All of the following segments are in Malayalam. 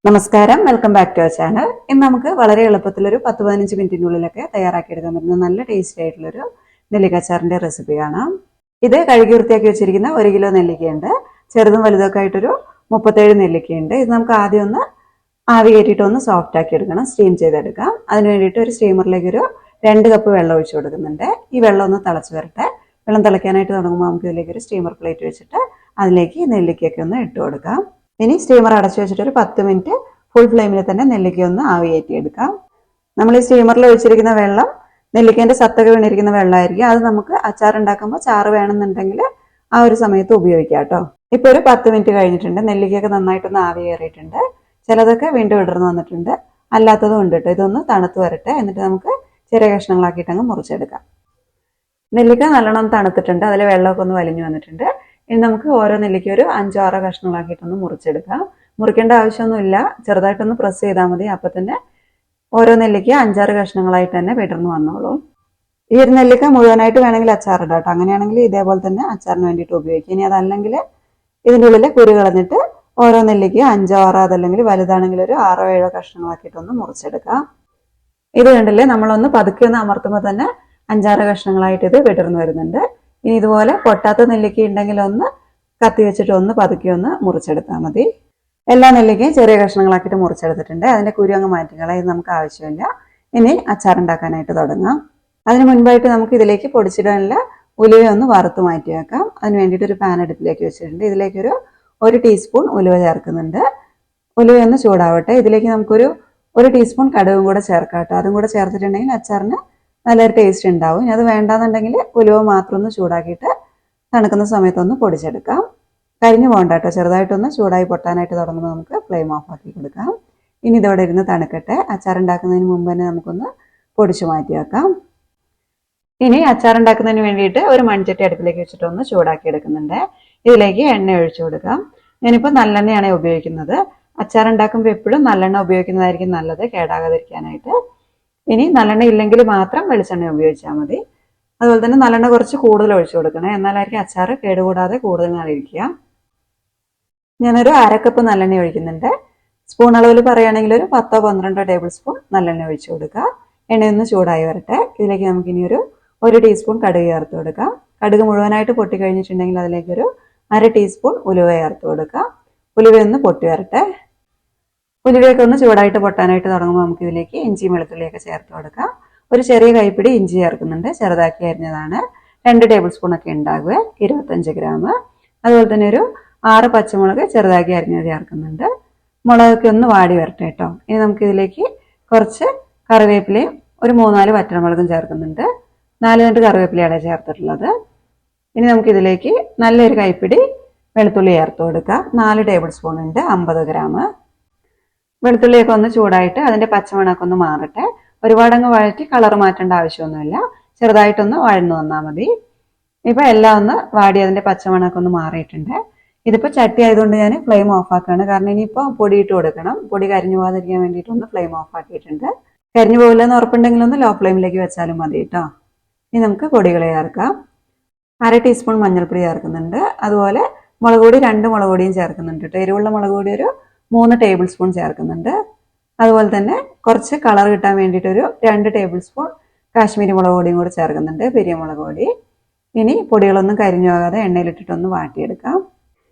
നമസ്കാരം, welcome back to our channel. ഇന്ന് നമുക്ക് വളരെ എളുപ്പത്തിൽ ഒരു 10-15 മിനിറ്റിനുള്ളിലൊക്കെ തയ്യാറാക്കിയെടുക്കാൻ പറ്റുന്ന നല്ല ടേസ്റ്റി ആയിട്ടുള്ളൊരു നെല്ലിക്കച്ചാറിന്റെ റെസിപ്പി കാണാം. ഇത് കഴുകി വൃത്തിയാക്കി വെച്ചിരിക്കുന്ന 1 കിലോ നെല്ലിക്കയുണ്ട്. ചെറുതും വലുതൊക്കെ ആയിട്ടൊരു 37 നെല്ലിക്കയുണ്ട്. ഇത് നമുക്ക് ആദ്യം ഒന്ന് ആവി കയറ്റിയിട്ട് ഒന്ന് സോഫ്റ്റ് ആക്കി എടുക്കണം, സ്റ്റീം ചെയ്തെടുക്കാം. അതിന് വേണ്ടിയിട്ട് ഒരു സ്റ്റീമറിലേക്ക് ഒരു 2 കപ്പ് വെള്ളം ഒഴിച്ചു കൊടുക്കുന്നുണ്ട്. ഈ വെള്ളം ഒന്ന് തിളച്ച് വരട്ടെ. വെള്ളം തിളയ്ക്കാനായിട്ട് തുടങ്ങുമ്പോൾ നമുക്ക് ഇതിലേക്ക് ഒരു സ്റ്റീമർ പ്ലേറ്റ് വെച്ചിട്ട് അതിലേക്ക് നെല്ലിക്കയൊക്കെ ഒന്ന് ഇട്ട് കൊടുക്കാം. ഇനി സ്റ്റീമർ അടച്ചു വെച്ചിട്ട് ഒരു 10 മിനിറ്റ് ഫുൾ ഫ്ലെയിമിൽ തന്നെ നെല്ലിക്ക ഒന്ന് ആവി കയറ്റിയെടുക്കാം. നമ്മൾ ഈ സ്റ്റീമറിൽ ഒഴിച്ചിരിക്കുന്ന വെള്ളം നെല്ലിക്കേന്റെ സത്തൊക്കെ വീണിരിക്കുന്ന വെള്ളമായിരിക്കും. അത് നമുക്ക് അച്ചാർ ഉണ്ടാക്കുമ്പോൾ ചാറ് വേണമെന്നുണ്ടെങ്കിൽ ആ ഒരു സമയത്ത് ഉപയോഗിക്കാം കേട്ടോ. ഇപ്പൊ ഒരു 10 മിനിറ്റ് കഴിഞ്ഞിട്ടുണ്ട്. നെല്ലിക്കയൊക്കെ നന്നായിട്ടൊന്ന് ആവി കയറിയിട്ടുണ്ട്. ചിലതൊക്കെ വീണ്ടും ഇടർന്ന് വന്നിട്ടുണ്ട്, അല്ലാത്തതും ഉണ്ട് കേട്ടോ. ഇതൊന്ന് തണുത്ത് വരട്ടെ, എന്നിട്ട് നമുക്ക് ചെറിയ കഷ്ണങ്ങളാക്കിയിട്ട് അങ്ങ് മുറിച്ചെടുക്കാം. നെല്ലിക്ക നല്ലോണം തണുത്തിട്ടുണ്ട്, അതിൽ വെള്ളമൊക്കെ ഒന്ന് വലിഞ്ഞു വന്നിട്ടുണ്ട്. ഇനി നമുക്ക് ഓരോ നെല്ലിക്ക ഒരു 5-6 കഷ്ണങ്ങളാക്കിയിട്ടൊന്ന് മുറിച്ചെടുക്കാം. മുറിക്കേണ്ട ആവശ്യമൊന്നുമില്ല, ചെറുതായിട്ടൊന്ന് പ്രസ് ചെയ്താൽ മതി. അപ്പം തന്നെ ഓരോ നെല്ലിക്ക 5-6 കഷ്ണങ്ങളായിട്ട് തന്നെ വിടർന്ന് വന്നോളൂ. ഈ ഒരു നെല്ലിക്ക മുഴുവനായിട്ട് വേണമെങ്കിൽ അച്ചാർ ഇടാം കേട്ടോ. അങ്ങനെയാണെങ്കിൽ ഇതേപോലെ തന്നെ അച്ചാറിന് വേണ്ടിയിട്ട് ഉപയോഗിക്കും. ഇനി അതല്ലെങ്കിൽ ഇതിൻ്റെ ഉള്ളിൽ കുരു കളഞ്ഞിട്ട് ഓരോ നെല്ലിക്ക 5-6, അതല്ലെങ്കിൽ വലുതാണെങ്കിൽ ഒരു 6-7 കഷ്ണങ്ങളാക്കിയിട്ടൊന്ന് മുറിച്ചെടുക്കാം. ഇത് കണ്ടില്ലേ, നമ്മളൊന്ന് പതുക്കെ ഒന്ന് അമർത്തുമ്പോൾ തന്നെ 5-6 കഷ്ണങ്ങളായിട്ട് ഇത് വിടർന്ന് വരുന്നുണ്ട്. ഇനി ഇതുപോലെ പൊട്ടാത്ത നെല്ലിക്ക ഉണ്ടെങ്കിൽ ഒന്ന് കത്തി വെച്ചിട്ട് ഒന്ന് പതുക്കെ ഒന്ന് മുറിച്ചെടുത്താൽ മതി. എല്ലാ നെല്ലിക്കയും ചെറിയ കഷ്ണങ്ങളാക്കിയിട്ട് മുറിച്ചെടുത്തിട്ടുണ്ട്. അതിന്റെ കുരു അങ്ങ് മാറ്റിക്കളയാം, ഇത് നമുക്ക് ആവശ്യമില്ല. ഇനി അച്ചാർ ഉണ്ടാക്കാനായിട്ട് തുടങ്ങാം. അതിന് മുൻപായിട്ട് നമുക്ക് ഇതിലേക്ക് പൊടിച്ചിടാനുള്ള ഉലുവ ഒന്ന് വറുത്ത് മാറ്റി വെക്കാം. അതിന് വേണ്ടിയിട്ട് ഒരു പാൻ അടുപ്പിലേക്ക് വെച്ചിട്ടുണ്ട്. ഇതിലേക്കൊരു 1 ടീസ്പൂൺ ഉലുവ ചേർക്കുന്നുണ്ട്. ഉലുവ ഒന്ന് ചൂടാവട്ടെ. ഇതിലേക്ക് നമുക്കൊരു 1 ടീസ്പൂൺ കടുകും കൂടെ ചേർക്കാം കേട്ടോ. അതും കൂടെ ചേർത്തിട്ടുണ്ടെങ്കിൽ അച്ചാറിന് നല്ലൊരു ടേസ്റ്റ് ഉണ്ടാവും. ഇനി അത് വേണ്ടാന്നുണ്ടെങ്കിൽ ഉലുവ മാത്രം ഒന്ന് ചൂടാക്കിയിട്ട് തണുക്കുന്ന സമയത്തൊന്ന് പൊടിച്ചെടുക്കാം. കരിഞ്ഞു പോകണ്ട കേട്ടോ. ചെറുതായിട്ടൊന്ന് ചൂടായി പൊട്ടാനായിട്ട് തുടങ്ങുമ്പോൾ നമുക്ക് ഫ്ലെയിം ഓഫ് ആക്കി കൊടുക്കാം. ഇനി ഇതോടെ ഇരുന്ന് തണുക്കട്ടെ. അച്ചാർ ഉണ്ടാക്കുന്നതിന് മുമ്പ് തന്നെ നമുക്കൊന്ന് പൊടിച്ചു മാറ്റി വെക്കാം. ഇനി അച്ചാർ ഉണ്ടാക്കുന്നതിന് വേണ്ടിയിട്ട് ഒരു മൺചട്ടി അടുപ്പിലേക്ക് വെച്ചിട്ടൊന്ന് ചൂടാക്കി എടുക്കുന്നുണ്ട്. ഇതിലേക്ക് എണ്ണ ഒഴിച്ചു കൊടുക്കാം. ഞാനിപ്പോൾ നല്ലെണ്ണയാണ് ഉപയോഗിക്കുന്നത്. അച്ചാർ ഉണ്ടാക്കുമ്പോൾ എപ്പോഴും നല്ലെണ്ണ ഉപയോഗിക്കുന്നതായിരിക്കും നല്ലത്, കേടാകാതിരിക്കാനായിട്ട്. ഇനി നല്ലെണ്ണ ഇല്ലെങ്കിൽ മാത്രം വെളിച്ചെണ്ണ ഉപയോഗിച്ചാൽ മതി. അതുപോലെ തന്നെ നല്ലെണ്ണ കുറച്ച് കൂടുതൽ ഒഴിച്ചു കൊടുക്കണേ, എന്നാലായിരിക്കും അച്ചാർ കേടുകൂടാതെ കൂടുതൽ നാളിരിക്കുക. ഞാനൊരു 1/2 കപ്പ് നല്ലെണ്ണ ഒഴിക്കുന്നുണ്ട്. സ്പൂൺ അളവിൽ പറയുകയാണെങ്കിൽ ഒരു 10-12 ടേബിൾ സ്പൂൺ നല്ലെണ്ണ ഒഴിച്ചു കൊടുക്കുക. എണ്ണയൊന്ന് ചൂടായി വരട്ടെ. ഇതിലേക്ക് നമുക്കിനി ഒരു 1 ടീസ്പൂൺ കടുക് ചേർത്ത് കൊടുക്കാം. കടുക് മുഴുവനായിട്ട് പൊട്ടി കഴിഞ്ഞിട്ടുണ്ടെങ്കിൽ അതിലേക്കൊരു 1/2 ടീസ്പൂൺ ഉലുവ ചേർത്ത് കൊടുക്കാം. ഉലുവയൊന്ന് പൊട്ടി വരട്ടെ. ഉലുവയൊക്കെ ഒന്ന് ചൂടായിട്ട് പൊട്ടാനായിട്ട് തുടങ്ങുമ്പോൾ നമുക്ക് ഇതിലേക്ക് ഇഞ്ചിയും വെളുത്തുള്ളിയൊക്കെ ചേർത്ത് കൊടുക്കാം. ഒരു ചെറിയ കൈപ്പിടി ഇഞ്ചി ചേർക്കുന്നുണ്ട്, ചെറുതാക്കി അരിഞ്ഞതാണ്. 2 ടേബിൾ സ്പൂൺ ഒക്കെ ഉണ്ടാകുക, 25 ഗ്രാം. അതുപോലെ തന്നെ ഒരു 6 പച്ചമുളക് ചെറുതാക്കി അരിഞ്ഞത് ചേർക്കുന്നുണ്ട്. മുളകൊക്കെ ഒന്ന് വാടി വരട്ടെ കേട്ടോ. ഇനി നമുക്ക് ഇതിലേക്ക് കുറച്ച് കറിവേപ്പിലയും ഒരു 3-4 വറ്റൽമുളകും ചേർക്കുന്നുണ്ട്. 4 തണ്ട് കറിവേപ്പിലയാണ് ചേർത്തിട്ടുള്ളത്. ഇനി നമുക്കിതിലേക്ക് നല്ലൊരു കൈപ്പിടി വെളുത്തുള്ളി ചേർത്ത് കൊടുക്കാം. 4 ടേബിൾ സ്പൂൺ ഉണ്ട്, 50 ഗ്രാം. വെളുത്തുള്ളിയൊക്കെ ഒന്ന് ചൂടായിട്ട് അതിന്റെ പച്ചമണമൊക്കെ ഒന്ന് മാറട്ടെ. ഒരുപാടങ്ങ് വഴറ്റി കളർ മാറ്റേണ്ട ആവശ്യമൊന്നുമില്ല, ചെറുതായിട്ടൊന്ന് വഴന്നു വന്നാൽ മതി. ഇപ്പൊ എല്ലാം ഒന്ന് വാടി അതിന്റെ പച്ചമണമൊക്കെ ഒന്ന് മാറിയിട്ടുണ്ട്. ഇതിപ്പോ ചട്ടി ആയതുകൊണ്ട് ഞാൻ ഫ്ലെയിം ഓഫ് ആക്കുകയാണ്, കാരണം ഇനിയിപ്പോൾ പൊടി ഇട്ട് കൊടുക്കണം. പൊടി കരിഞ്ഞു പോകാതിരിക്കാൻ വേണ്ടിയിട്ട് ഒന്ന് ഫ്ലെയിം ഓഫ് ആക്കിയിട്ടുണ്ട്. കരിഞ്ഞു പോകില്ല എന്ന് ഉറപ്പുണ്ടെങ്കിൽ ഒന്ന് ലോ ഫ്ലെയിമിലേക്ക് വെച്ചാലും മതി കേട്ടോ. ഇനി നമുക്ക് പൊടികൾ ചേർക്കാം. 1/2 ടീസ്പൂൺ മഞ്ഞൾപ്പൊടി ചേർക്കുന്നുണ്ട്. അതുപോലെ മുളക് പൊടി 2 മുളക് പൊടിയും ചേർക്കുന്നുണ്ട് കേട്ടോ. എരിവുള്ള മുളക് പൊടി ഒരു 3 ടേബിൾ സ്പൂൺ ചേർക്കുന്നുണ്ട്. അതുപോലെ തന്നെ കുറച്ച് കളർ കിട്ടാൻ വേണ്ടിയിട്ട് ഒരു 2 ടേബിൾ സ്പൂൺ കാശ്മീരി മുളക് പൊടിയും കൂടി ചേർക്കുന്നുണ്ട്, പെരിയ മുളക് പൊടി. ഇനി പൊടികളൊന്നും കരിഞ്ഞു പോകാതെ എണ്ണയിലിട്ടിട്ടൊന്ന് വാട്ടിയെടുക്കാം.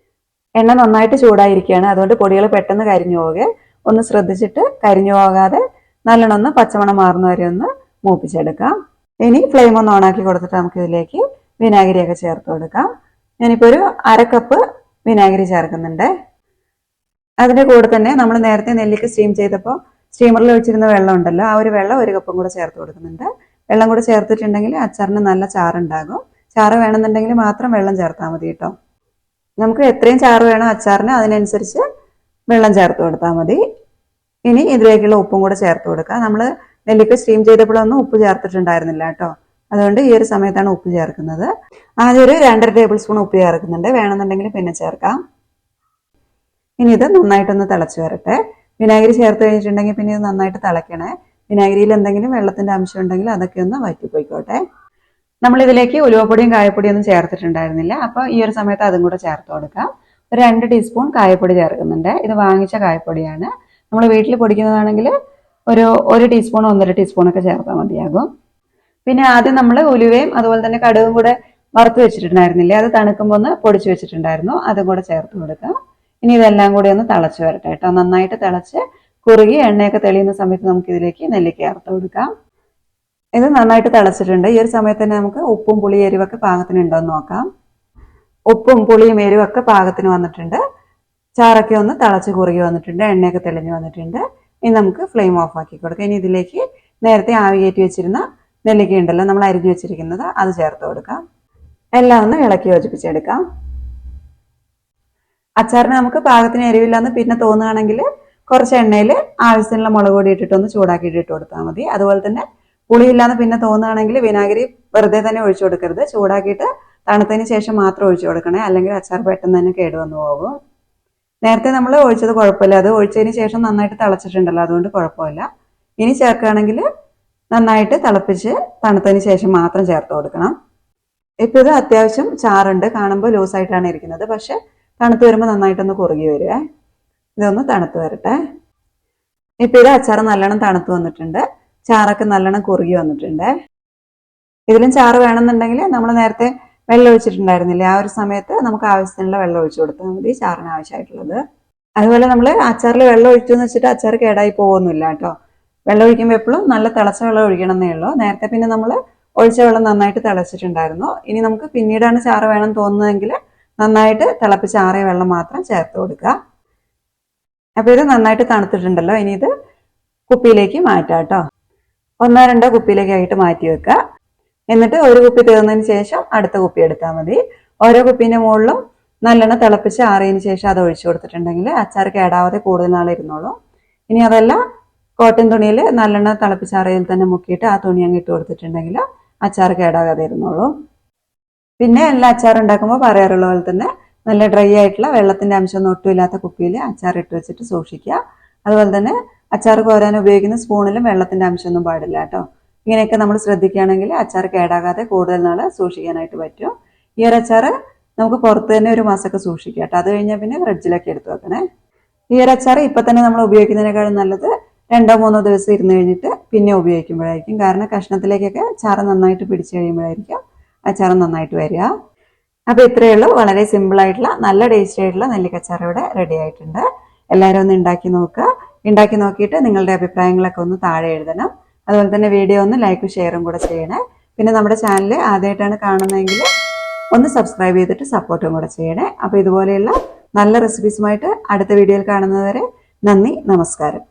എണ്ണ നന്നായിട്ട് ചൂടായിരിക്കുകയാണ്, അതുകൊണ്ട് പൊടികൾ പെട്ടെന്ന് കരിഞ്ഞു പോകെ. ഒന്ന് ശ്രദ്ധിച്ചിട്ട് കരിഞ്ഞു പോകാതെ നല്ലോണം ഒന്ന് പച്ചമണം മാറുന്നവരെ ഒന്ന് മൂപ്പിച്ചെടുക്കാം. ഇനി ഫ്ലെയിം ഒന്ന് ഓണാക്കി കൊടുത്തിട്ട് നമുക്ക് ഇതിലേക്ക് വിനാഗിരിയൊക്കെ ചേർത്ത് കൊടുക്കാം. ഞാനിപ്പോൾ ഒരു 1/2 കപ്പ് വിനാഗിരി ചേർക്കുന്നുണ്ട്. അതിന്റെ കൂടെ തന്നെ നമ്മൾ നേരത്തെ നെല്ലിക്ക സ്റ്റീം ചെയ്തപ്പോൾ സ്റ്റീമറിൽ ഒഴിച്ചിരുന്ന വെള്ളം ഉണ്ടല്ലോ, ആ ഒരു വെള്ളം 1 കപ്പും കൂടെ ചേർത്ത് കൊടുക്കുന്നുണ്ട്. വെള്ളം കൂടെ ചേർത്തിട്ടുണ്ടെങ്കിൽ അച്ചാറിന് നല്ല ചാറുണ്ടാകും. ചാറ് വേണമെന്നുണ്ടെങ്കിൽ മാത്രം വെള്ളം ചേർത്താൽ മതി കേട്ടോ. നമുക്ക് എത്രയും ചാറ് വേണോ അച്ചാറിന് അതിനനുസരിച്ച് വെള്ളം ചേർത്ത് കൊടുത്താൽ മതി. ഇനി ഇതിലേക്കുള്ള ഉപ്പും കൂടെ ചേർത്ത് കൊടുക്കാം. നമ്മൾ നെല്ലിക്ക സ്റ്റീം ചെയ്തപ്പോഴൊന്നും ഉപ്പ് ചേർത്തിട്ടുണ്ടായിരുന്നില്ല കേട്ടോ, അതുകൊണ്ട് ഈ ഒരു സമയത്താണ് ഉപ്പ് ചേർക്കുന്നത്. ആദ്യം ഒരു 2.5 ടേബിൾ സ്പൂൺ ഉപ്പ് ചേർക്കുന്നുണ്ട്, വേണമെന്നുണ്ടെങ്കിൽ പിന്നെ ചേർക്കാം. ഇനി ഇത് നന്നായിട്ടൊന്ന് തിളച്ച് വരട്ടെ. വിനാഗിരി ചേർത്ത് കഴിഞ്ഞിട്ടുണ്ടെങ്കിൽ പിന്നെ ഇത് നന്നായിട്ട് തിളയ്ക്കണേ. വിനാഗിരിയിൽ എന്തെങ്കിലും വെള്ളത്തിന്റെ അംശം ഉണ്ടെങ്കിൽ അതൊക്കെ ഒന്ന് വറ്റിപ്പോയിക്കോട്ടെ. നമ്മൾ ഇതിലേക്ക് ഉലുവപ്പൊടിയും കായപ്പൊടിയും ഒന്നും ചേർത്തിട്ടുണ്ടായിരുന്നില്ല, അപ്പോൾ ഈ ഒരു സമയത്ത് അതും കൂടെ ചേർത്ത് കൊടുക്കാം. ഒരു 2 ടീസ്പൂൺ കായപ്പൊടി ചേർക്കുന്നുണ്ട്. ഇത് വാങ്ങിച്ച കായപ്പൊടിയാണ്. നമ്മൾ വീട്ടിൽ പൊടിക്കുന്നതാണെങ്കിൽ ഒരു ടീസ്പൂൺ 1.5 ടീസ്പൂണൊക്കെ ചേർത്താൽ മതിയാകും. പിന്നെ ആദ്യം നമ്മൾ ഉലുവയും അതുപോലെ തന്നെ കടുകും കൂടെ വറുത്ത് വെച്ചിട്ടുണ്ടായിരുന്നില്ലേ, അത് തണുക്കുമ്പോൾ ഒന്ന് പൊടിച്ചു വെച്ചിട്ടുണ്ടായിരുന്നു, അതും കൂടെ ചേർത്ത് കൊടുക്കാം. ഇനി ഇതെല്ലാം കൂടി ഒന്ന് തിളച്ച് വരട്ടെ കേട്ടോ. നന്നായിട്ട് തിളച്ച് കുറുകി എണ്ണയൊക്കെ തെളിയുന്ന സമയത്ത് നമുക്ക് ഇതിലേക്ക് നെല്ലിക്ക ചേർത്ത് കൊടുക്കാം. ഇത് നന്നായിട്ട് തിളച്ചിട്ടുണ്ട്. ഈ ഒരു സമയത്ത് തന്നെ നമുക്ക് ഉപ്പും പുളി എരിവൊക്കെ പാകത്തിനുണ്ടോ എന്ന് നോക്കാം. ഉപ്പും പുളിയും എരിവൊക്കെ പാകത്തിന് വന്നിട്ടുണ്ട്. ചാറൊക്കെ ഒന്ന് തിളച്ച് കുറുകി വന്നിട്ടുണ്ട്, എണ്ണയൊക്കെ തെളിഞ്ഞ് വന്നിട്ടുണ്ട്. ഇനി നമുക്ക് ഫ്ലെയിം ഓഫ് ആക്കി കൊടുക്കാം. ഇനി ഇതിലേക്ക് നേരത്തെ ആവി കയറ്റി വെച്ചിരുന്ന നെല്ലിക്ക ഉണ്ടല്ലോ, നമ്മൾ അരിഞ്ഞു വെച്ചിരിക്കുന്നത്, അത് ചേർത്ത് കൊടുക്കാം. എല്ലാം ഒന്ന് ഇളക്കി യോജിപ്പിച്ചെടുക്കാം. അച്ചാറിന് നമുക്ക് പാകത്തിന് എരിവില്ലാന്ന് പിന്നെ തോന്നുകയാണെങ്കിൽ കുറച്ച് എണ്ണയിൽ ആവശ്യത്തിനുള്ള മുളക് പൊടി ഇട്ടിട്ടൊന്ന് ചൂടാക്കിയിട്ട് ഇട്ട് കൊടുത്താൽ മതി. അതുപോലെ തന്നെ പുളിയില്ലാന്ന് പിന്നെ തോന്നുകയാണെങ്കിൽ വിനാഗിരി വെറുതെ തന്നെ ഒഴിച്ചു കൊടുക്കരുത്, ചൂടാക്കിയിട്ട് തണുത്തതിന് ശേഷം മാത്രം ഒഴിച്ചു കൊടുക്കണേ, അല്ലെങ്കിൽ അച്ചാർ പെട്ടെന്ന് തന്നെ കേടുവന്നു പോകും. നേരത്തെ നമ്മൾ ഒഴിച്ചത് കുഴപ്പമില്ല, അത് ഒഴിച്ചതിന് ശേഷം നന്നായിട്ട് തിളച്ചിട്ടുണ്ടല്ലോ, അതുകൊണ്ട് കുഴപ്പമില്ല. ഇനി ചേർക്കുകയാണെങ്കിൽ നന്നായിട്ട് തിളപ്പിച്ച് തണുത്തതിന് ശേഷം മാത്രം ചേർത്ത് കൊടുക്കണം. ഇപ്പം ഇത് അത്യാവശ്യം ചാറുണ്ട്, കാണുമ്പോൾ ലൂസായിട്ടാണ് ഇരിക്കുന്നത്, പക്ഷെ തണുത്ത് വരുമ്പോൾ നന്നായിട്ടൊന്ന് കുറുകി വരുവേ. ഇതൊന്ന് തണുത്ത് വരട്ടെ. ഇപ്പം ഇത് അച്ചാർ നല്ലോണം തണുത്ത് വന്നിട്ടുണ്ട്, ചാറൊക്കെ നല്ലോണം കുറുകി വന്നിട്ടുണ്ട്. ഇതിലും ചാറ് വേണമെന്നുണ്ടെങ്കിൽ നമ്മൾ നേരത്തെ വെള്ളം ഒഴിച്ചിട്ടുണ്ടായിരുന്നില്ലേ, ആ ഒരു സമയത്ത് നമുക്ക് ആവശ്യത്തിനുള്ള വെള്ളം ഒഴിച്ചു കൊടുത്താൽ മതി, ചാറിന് ആവശ്യമായിട്ടുള്ളത്. അതുപോലെ നമ്മൾ അച്ചാറിൽ വെള്ളം ഒഴിച്ചു എന്ന് വെച്ചിട്ട് അച്ചാർ കേടായി പോകുന്നില്ല കേട്ടോ. വെള്ളം ഒഴിക്കുമ്പോൾ എപ്പോഴും നല്ല തിളച്ച വെള്ളം ഒഴിക്കണം എന്നേ ഉള്ളൂ. നേരത്തെ പിന്നെ നമ്മൾ ഒഴിച്ച വെള്ളം നന്നായിട്ട് തിളച്ചിട്ടുണ്ടായിരുന്നു. ഇനി നമുക്ക് പിന്നീടാണ് ചാറ് വേണം തോന്നുന്നതെങ്കിൽ നന്നായിട്ട് തിളപ്പിച്ചാറിയ വെള്ളം മാത്രം ചേർത്ത് കൊടുക്കുക. അപ്പോൾ ഇത് നന്നായിട്ട് തണുത്തിട്ടുണ്ടല്ലോ, ഇനി ഇത് കുപ്പിയിലേക്ക് മാറ്റാം കേട്ടോ. 1-2 കുപ്പിയിലേക്കായിട്ട് മാറ്റി വെക്കുക. എന്നിട്ട് ഒരു കുപ്പി തീർന്നതിന് ശേഷം അടുത്ത കുപ്പി എടുത്താൽ മതി. ഓരോ കുപ്പീൻ്റെ മുകളിലും നല്ലോണം തിളപ്പിച്ച് ആറിയതിന് ശേഷം അത് ഒഴിച്ചു കൊടുത്തിട്ടുണ്ടെങ്കിൽ അച്ചാർ കേടാവാതെ കൂടുതൽ നാൾ ഇരുന്നോളൂ. ഇനി അതല്ല, കോട്ടൺ തുണിയിൽ നല്ലോണം തിളപ്പിച്ചാറിയതിൽ തന്നെ മുക്കിയിട്ട് ആ തുണി അങ്ങ് ഇട്ട് കൊടുത്തിട്ടുണ്ടെങ്കിൽ അച്ചാർ കേടാകാതെ ഇരുന്നോളൂ. പിന്നെ എല്ലാ അച്ചാർ ഉണ്ടാക്കുമ്പോൾ പറയാറുള്ള പോലെ തന്നെ നല്ല ഡ്രൈ ആയിട്ടുള്ള വെള്ളത്തിൻ്റെ അംശമൊന്നും ഒട്ടുമില്ലാത്ത കുപ്പിയിൽ അച്ചാർ ഇട്ട് വെച്ചിട്ട് സൂക്ഷിക്കുക. അതുപോലെ തന്നെ അച്ചാർ കോരാൻ ഉപയോഗിക്കുന്ന സ്പൂണിലും വെള്ളത്തിൻ്റെ അംശമൊന്നും പാടില്ല കേട്ടോ. ഇങ്ങനെയൊക്കെ നമ്മൾ ശ്രദ്ധിക്കുകയാണെങ്കിൽ അച്ചാർ കേടാകാതെ കൂടുതൽ നാൾ സൂക്ഷിക്കാനായിട്ട് പറ്റും. ഈ ഒരു അച്ചാർ നമുക്ക് പുറത്ത് തന്നെ ഒരു മാസമൊക്കെ സൂക്ഷിക്കാം കേട്ടോ. അത് കഴിഞ്ഞാൽ പിന്നെ ഫ്രിഡ്ജിലൊക്കെ എടുത്ത് വെക്കണേ. ഈ ഒരു അച്ചാർ ഇപ്പം തന്നെ നമ്മൾ ഉപയോഗിക്കുന്നതിനേക്കാളും നല്ലത് 2-3 ദിവസം ഇരുന്ന് കഴിഞ്ഞിട്ട് പിന്നെ ഉപയോഗിക്കുമ്പോഴായിരിക്കും. കാരണം കഷ്ണത്തിലേക്കൊക്കെ ചാറ് നന്നായിട്ട് പിടിച്ചു കഴിയുമ്പോഴായിരിക്കും അച്ചാർ നന്നായിട്ട് വരിക. അപ്പോൾ ഇത്രയേ ഉള്ളൂ, വളരെ സിമ്പിളായിട്ടുള്ള നല്ല ടേസ്റ്റി ആയിട്ടുള്ള നെല്ലിക്കച്ചാർ ഇവിടെ റെഡി ആയിട്ടുണ്ട്. എല്ലാവരും ഒന്ന് ഉണ്ടാക്കി നോക്കുക. ഉണ്ടാക്കി നോക്കിയിട്ട് നിങ്ങളുടെ അഭിപ്രായങ്ങളൊക്കെ ഒന്ന് താഴെ എഴുതണം. അതുപോലെ തന്നെ വീഡിയോ ഒന്ന് ലൈക്കും ഷെയറും കൂടെ ചെയ്യണേ. പിന്നെ നമ്മുടെ ചാനൽ ആദ്യമായിട്ടാണ് കാണുന്നതെങ്കിൽ ഒന്ന് സബ്സ്ക്രൈബ് ചെയ്തിട്ട് സപ്പോർട്ടും കൂടെ ചെയ്യണേ. അപ്പോൾ ഇതുപോലെയുള്ള നല്ല റെസിപ്പീസുമായിട്ട് അടുത്ത വീഡിയോയിൽ കാണുന്നതുവരെ നന്ദി, നമസ്കാരം.